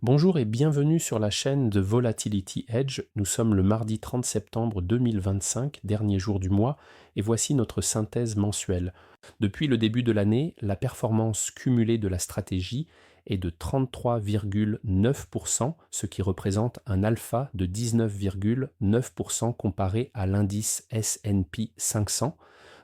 Bonjour et bienvenue sur la chaîne de Volatility Edge. Nous sommes le mardi 30 septembre 2025, dernier jour du mois, et voici notre synthèse mensuelle. Depuis le début de l'année, la performance cumulée de la stratégie est de 33,9%, ce qui représente un alpha de 19,9% comparé à l'indice S&P 500,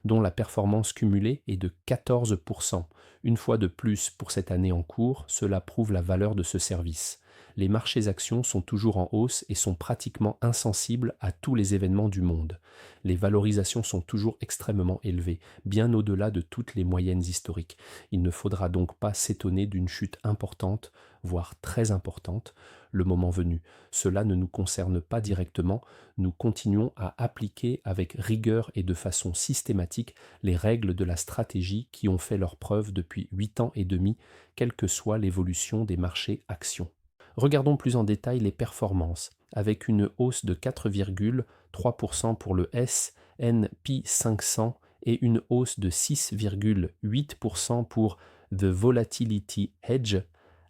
dont la performance cumulée est de 14%. Une fois de plus pour cette année en cours, cela prouve la valeur de ce service. Les marchés actions sont toujours en hausse et sont pratiquement insensibles à tous les événements du monde. Les valorisations sont toujours extrêmement élevées, bien au-delà de toutes les moyennes historiques. Il ne faudra donc pas s'étonner d'une chute importante, voire très importante, le moment venu. Cela ne nous concerne pas directement, nous continuons à appliquer avec rigueur et de façon systématique les règles de la stratégie qui ont fait leur preuve depuis 8 ans et demi, quelle que soit l'évolution des marchés actions. Regardons plus en détail les performances, avec une hausse de 4,3% pour le S&P 500 et une hausse de 6,8% pour The Volatility Hedge.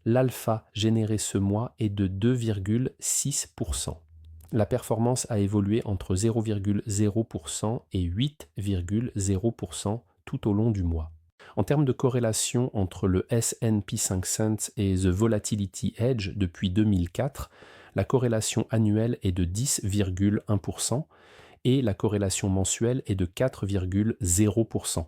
L'alpha généré ce mois est de 2,6%. La performance a évolué entre 0,0% et 8,0% tout au long du mois. En termes de corrélation entre le S&P 500 et The Volatility Edge depuis 2004, la corrélation annuelle est de 10,1% et la corrélation mensuelle est de 4,0%.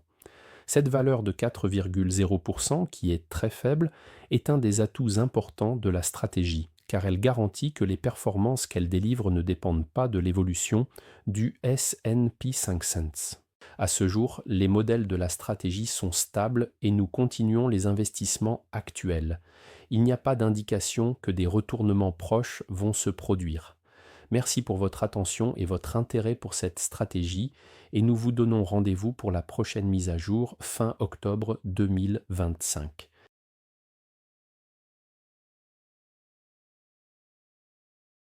Cette valeur de 4,0%, qui est très faible, est un des atouts importants de la stratégie, car elle garantit que les performances qu'elle délivre ne dépendent pas de l'évolution du S&P 500. À ce jour, les modèles de la stratégie sont stables et nous continuons les investissements actuels. Il n'y a pas d'indication que des retournements proches vont se produire. Merci pour votre attention et votre intérêt pour cette stratégie et nous vous donnons rendez-vous pour la prochaine mise à jour fin octobre 2025.